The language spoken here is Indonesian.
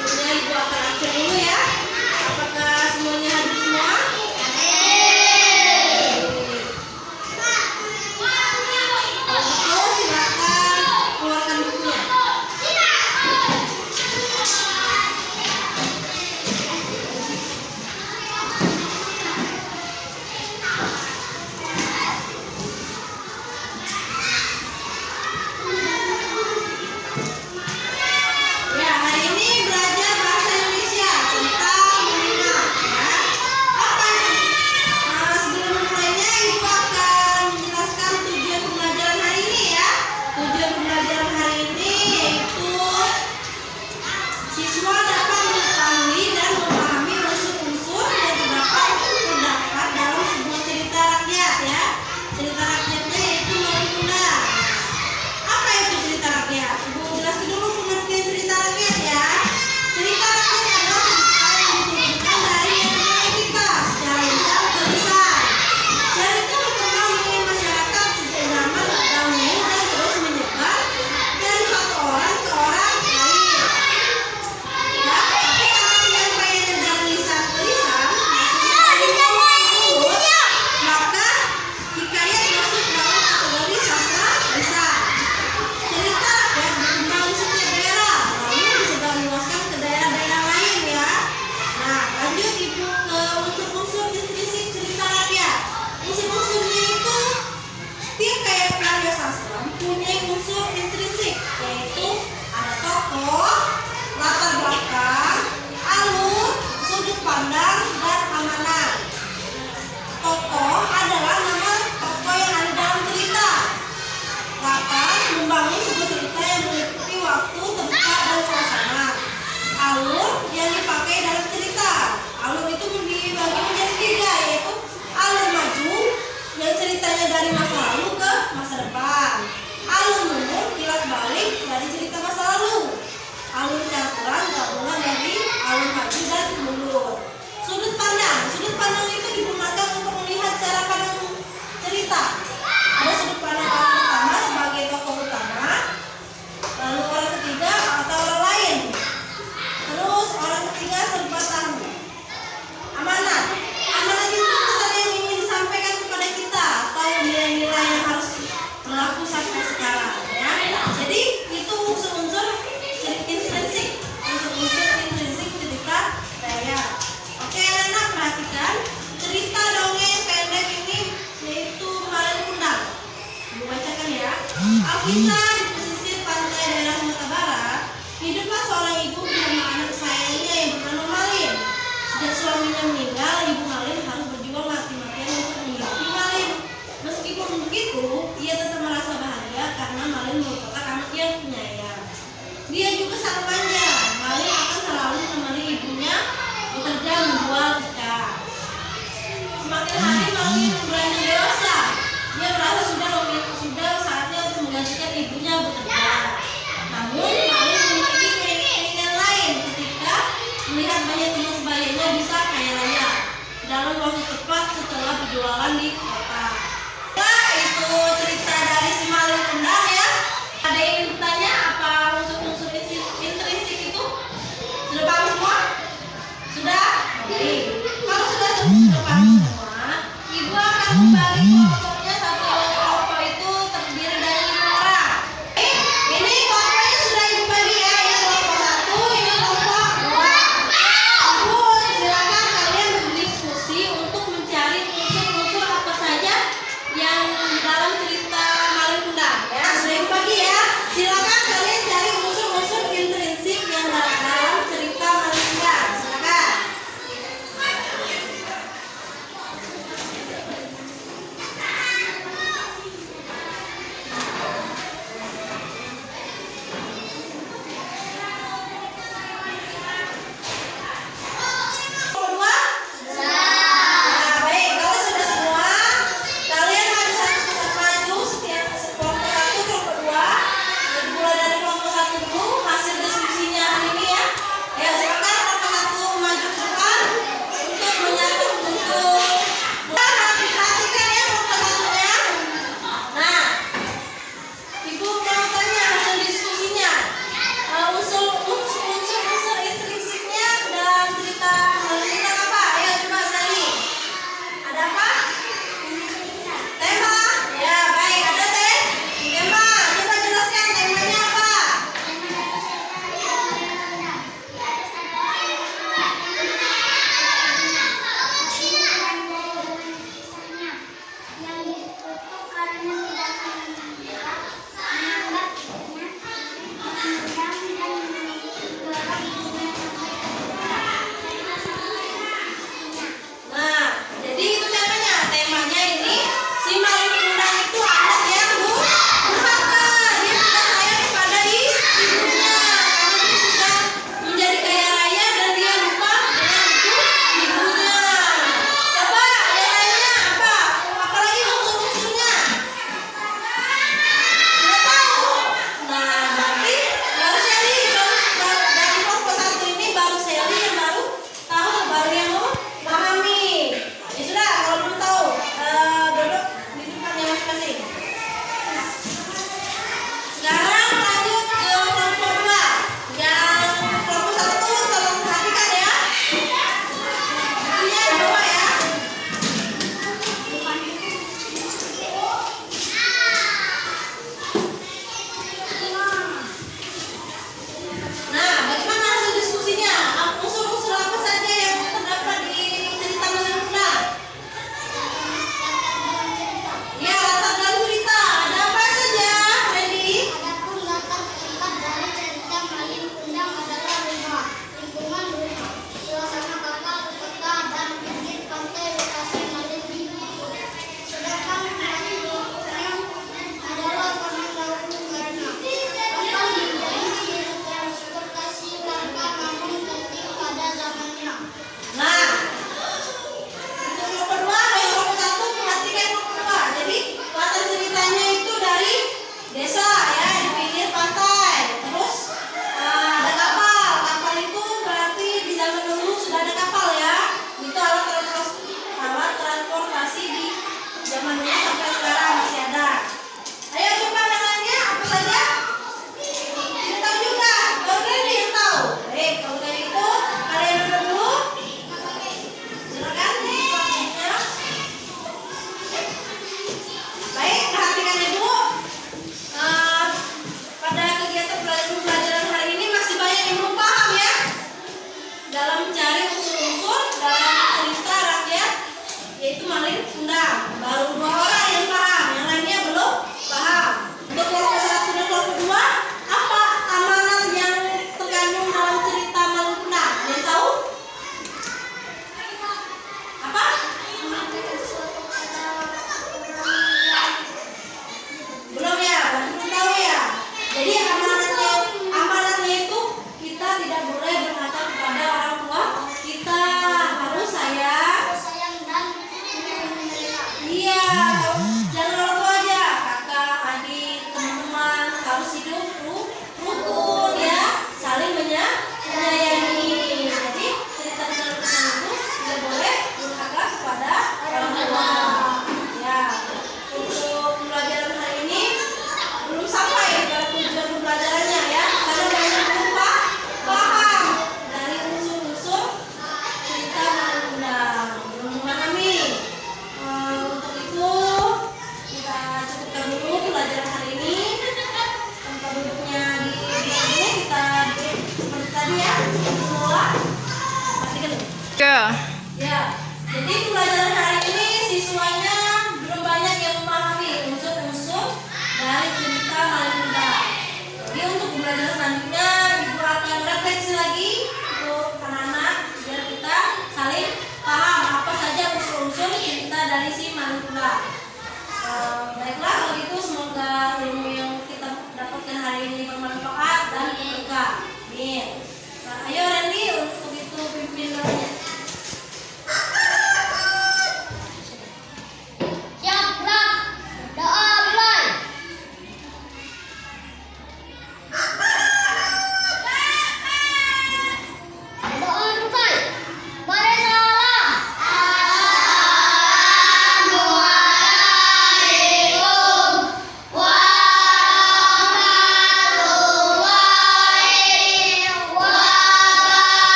Selanjutnya Ibu akan absen dulu ya. Apakah semuanya hadir semua? Kalau betul silakan keluarkan bukunya. Ya, hari ini belajar bahasa Indonesia tentang mengingat ya. Apa itu? Nah, sebelum memulainya Ibu akan menjelaskan tujuan pembelajaran hari ini ya. Tujuan pembelajaran hari ini yaitu siswa dapat mengetahui dan memahami unsur-unsur yang terdapat dalam sebuah cerita rakyat ya. Cerita rakyatnya yaitu Malin Kundang. Apa itu cerita rakyat? Ibu jelaskan dulu pengertian cerita rakyat ya. Cerita rakyat adalah cerita yang diturunkan dari nenek moyang kita secara lisan ke lisan. Cerita berkembang di masyarakat sejak zaman dahulu dan terus menyebar dari satu orang ke orang lain. Ya, tapi karena penyampaiannya dari lisan ke lisan, maksudnya dari mulut ke mulut, maka hikayat masuk dalam kategori sastra lisan. Cerita rakyat berkembang di setiap daerah, lalu disebarluaskan ke daerah-daerah lain ya. Nah, lanjut Ibu ke unsur-unsur intrinsik cerita rakyat. Unsur-unsurnya itu setiap karya sastra punya unsur intrinsik, yaitu ada tokoh, latar belakang, alur, sudut pandang, dan amanat. Tokoh adalah nama tokoh yang ada dalam cerita. Latar membangun sebuah cerita yang meliputi waktu, tempat, dan suasana. Alur yang dipakai dalam cerita. Alur itu dibagi menjadi tiga, yaitu alur maju yang ceritanya dari masa lalu ke masa depan. Alur mundur kilas balik dari cerita masa lalu. Alur campuran gabungan dari alur maju dan mundur. Sudut pandang. Sudut pandang itu digunakan untuk melihat cara pandang cerita. Ada sudut pandang orang pertama sebagai tokoh utama, lalu orang ketiga atau orang lain, terus orang ketiga serba tahu. Amanat. Amanat itu pesan yang ingin disampaikan kepada kita atau nilai-nilai yang harus berlaku sampai sekarang ya. Jadi itu unsur-unsur intrinsik. Unsur-unsur intrinsik cerita rakyat. Oke, anak perhatikan cerita dongeng pendek ini yaitu Malin Kundang. Ibu bacakan ya. Alkisah di pesisir pantai daerah Sumatera Barat, hiduplah seorang ibu bersama anak kesayangannya yang bernama Malin. Sejak suaminya meninggal, ibu Malin harus berjuang mati-matian untuk menghidupi Malin. Meskipun begitu, ia tetap merasa bahagia karena Malin merupakan anak yang penyayang. Dia juga sangat manja. Malin akan selalu menemani ibunya bekerja menjual ikan. Semakin hari Malin beranjak dewasa. Dia merasa sudah saatnya untuk menggantikan ibunya bekerja. Namun Malin memiliki keinginan lain ketika melihat banyak teman sebayanya bisa kaya raya dalam waktu cepat setelah berjualan di